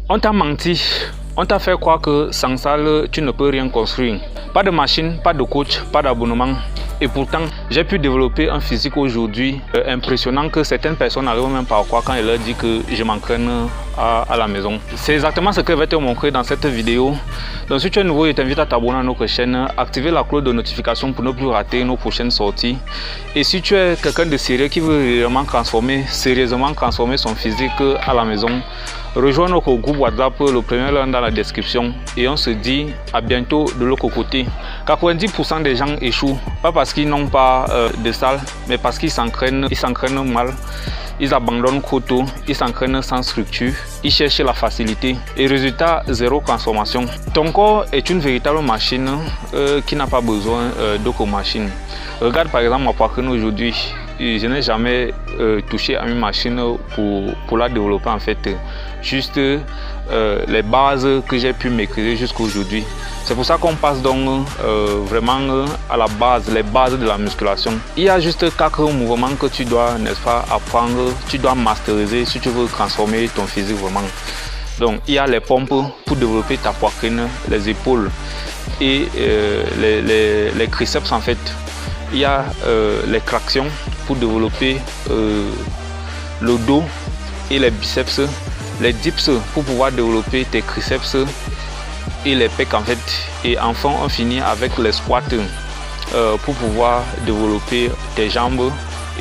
On t'a menti, on t'a fait croire que sans ça, tu ne peux rien construire. Pas de machine, pas de coach, pas d'abonnement. Et pourtant, j'ai pu développer un physique aujourd'hui impressionnant que certaines personnes n'arrivent même pas à croire quand elles leur disent que je m'entraîne à la maison. C'est exactement ce que je vais te montrer dans cette vidéo. Donc si tu es nouveau, je t'invite à t'abonner à notre chaîne, activer la cloche de notification pour ne plus rater nos prochaines sorties. Et si tu es quelqu'un de sérieux qui veut réellement sérieusement transformer son physique à la maison, rejoins notre groupe WhatsApp, le premier lien dans la description, et on se dit à bientôt de l'autre côté. 90% des gens échouent, pas parce qu'ils n'ont pas de salle, mais parce qu'ils s'entraînent mal, ils abandonnent trop tôt, ils s'entraînent sans structure, ils cherchent la facilité et résultat, zéro transformation. Ton corps est une véritable machine qui n'a pas besoin d'autres machines. Regarde par exemple ma poitrine aujourd'hui. Je n'ai jamais touché à une machine pour la développer en fait. Juste les bases que j'ai pu maîtriser jusqu'à aujourd'hui. C'est pour ça qu'on passe donc vraiment à la base, les bases de la musculation. Il y a juste 4 mouvements que tu dois, n'est-ce pas, apprendre, tu dois masteriser si tu veux transformer ton physique vraiment. Donc il y a les pompes pour développer ta poitrine, les épaules et les triceps en fait. Il y a les tractions pour développer le dos et les biceps, les dips pour pouvoir développer tes triceps et les pecs en fait. Et enfin on finit avec les squats pour pouvoir développer tes jambes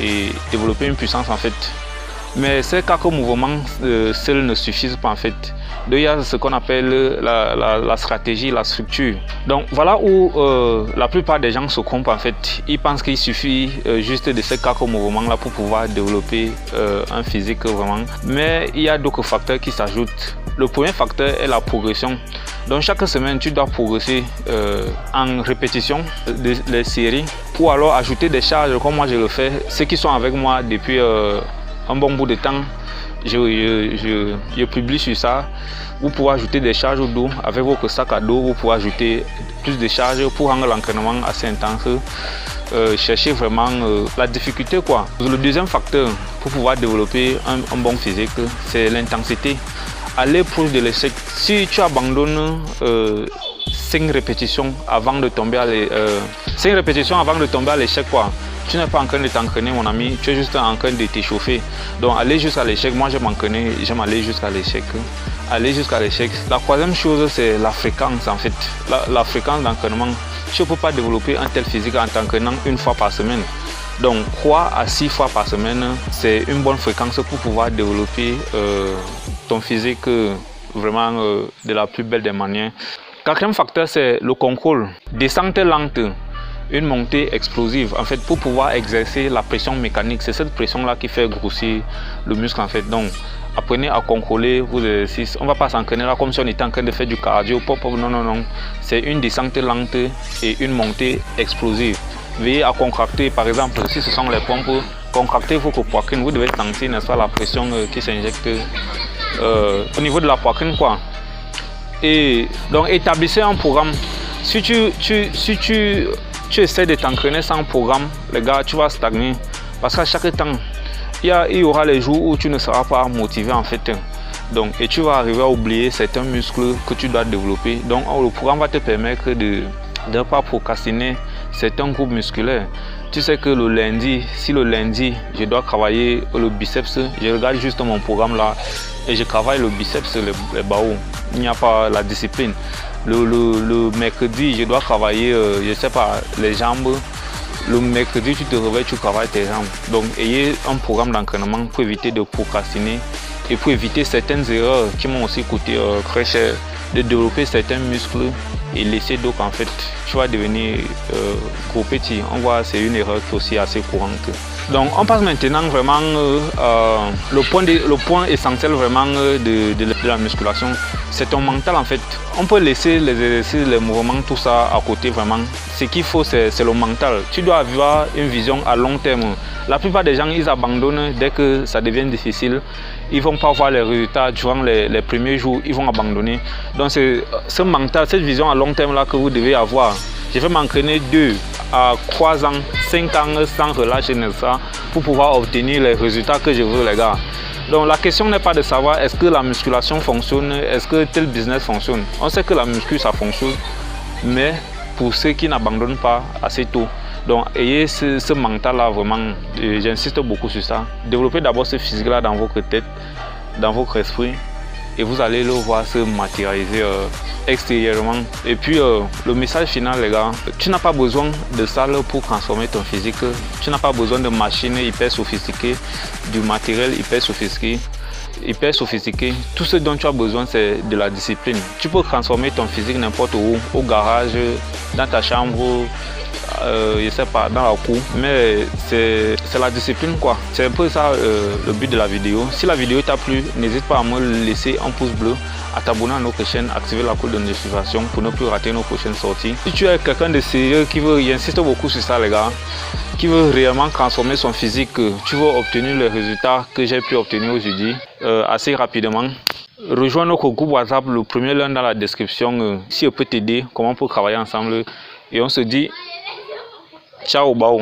et développer une puissance en fait. Mais ces 4 mouvements seuls ne suffisent pas en fait. Il y a ce qu'on appelle la stratégie, la structure. Donc voilà où la plupart des gens se trompent en fait. Ils pensent qu'il suffit juste de ces 4 mouvements là pour pouvoir développer un physique vraiment. Mais il y a d'autres facteurs qui s'ajoutent. Le premier facteur est la progression. Donc chaque semaine tu dois progresser en répétition des séries ou alors ajouter des charges comme moi je le fais. Ceux qui sont avec moi depuis un bon bout de temps, je publie sur ça. Vous pouvez ajouter des charges au dos avec votre sac à dos. Vous pouvez ajouter plus de charges pour rendre l'entraînement assez intense. Chercher vraiment la difficulté quoi. Le deuxième facteur pour pouvoir développer un bon physique, c'est l'intensité. Aller proche de l'échec. Si tu abandonnes 5 répétitions avant de tomber à l'échec quoi. Tu n'es pas en train de t'entraîner mon ami, tu es juste en train de t'échauffer. Donc aller jusqu'à l'échec, moi j'aime m'entraîner, j'aime aller jusqu'à l'échec. Aller jusqu'à l'échec. La troisième chose c'est la fréquence en fait. La fréquence d'entraînement. Tu ne peux pas développer un tel physique en t'entraînant 1 fois par semaine. Donc 3 à 6 fois par semaine, c'est une bonne fréquence pour pouvoir développer ton physique vraiment de la plus belle des manières. Quatrième facteur c'est le contrôle. Descente lente. Une montée explosive en fait pour pouvoir exercer la pression mécanique. C'est cette pression là qui fait grossir le muscle en fait. Donc apprenez à contrôler vos exercices. On ne va pas s'entraîner là comme si on était en train de faire du cardio. Non. C'est une descente lente et une montée explosive. Veillez à contracter par exemple si ce sont les pompes. Contractez votre poitrine. Vous devez sentir n'est-ce pas la pression qui s'injecte au niveau de la poitrine quoi. Et donc établissez un programme. Si tu essaies de t'entraîner sans programme, les gars, tu vas stagner. Parce qu'à chaque temps, il y aura les jours où tu ne seras pas motivé en fait. Donc, et tu vas arriver à oublier certains muscles que tu dois développer. Donc, le programme va te permettre de ne pas procrastiner certains groupes musculaires. Tu sais que le lundi, si le lundi, je dois travailler le biceps, je regarde juste mon programme là et je travaille le biceps, les barreaux. Il n'y a pas la discipline. Le mercredi, je dois travailler, je sais pas, les jambes. Le mercredi, tu te réveilles, tu travailles tes jambes. Donc, ayez un programme d'entraînement pour éviter de procrastiner et pour éviter certaines erreurs qui m'ont aussi coûté très cher, de développer certains muscles et laisser d'autres en fait. Tu vas devenir gros petit. On voit, c'est une erreur qui est aussi assez courante. Donc, on passe maintenant vraiment le point essentiel vraiment de la musculation. C'est ton mental en fait. On peut laisser les exercices, les mouvements, tout ça à côté vraiment. Ce qu'il faut, c'est le mental. Tu dois avoir une vision à long terme. La plupart des gens, ils abandonnent dès que ça devient difficile. Ils ne vont pas voir les résultats durant les premiers jours. Ils vont abandonner. Donc, c'est ce mental, cette vision à long terme là que vous devez avoir. Je vais m'entraîner 2 à 3 ans, 5 ans sans relâcher ça pour pouvoir obtenir les résultats que je veux les gars. Donc la question n'est pas de savoir est-ce que la musculation fonctionne, est-ce que tel business fonctionne. On sait que la muscu ça fonctionne, mais pour ceux qui n'abandonnent pas assez tôt. Donc ayez ce mental-là vraiment, j'insiste beaucoup sur ça. Développez d'abord ce physique-là dans votre tête, dans votre esprit, et vous allez le voir se matérialiser extérieurement. Et puis le message final les gars, tu n'as pas besoin de salle pour transformer ton physique, tu n'as pas besoin de machines hyper sophistiquées, du matériel hyper sophistiqué. Tout ce dont tu as besoin c'est de la discipline. Tu peux transformer ton physique n'importe où, au garage, dans ta chambre, je sais pas, dans la cour, mais c'est la discipline quoi. C'est un peu ça le but de la vidéo. Si la vidéo t'a plu, n'hésite pas à me laisser un pouce bleu, à t'abonner à notre chaîne, activer la cloche de notification pour ne plus rater nos prochaines sorties. Si tu es quelqu'un de sérieux qui veut, j'insiste beaucoup sur ça les gars, qui veut réellement transformer son physique, tu veux obtenir les résultats que j'ai pu obtenir aujourd'hui assez rapidement, rejoins notre groupe WhatsApp, le premier lien dans la description, si on peut t'aider, comment on peut travailler ensemble, et on se dit ciao, bao.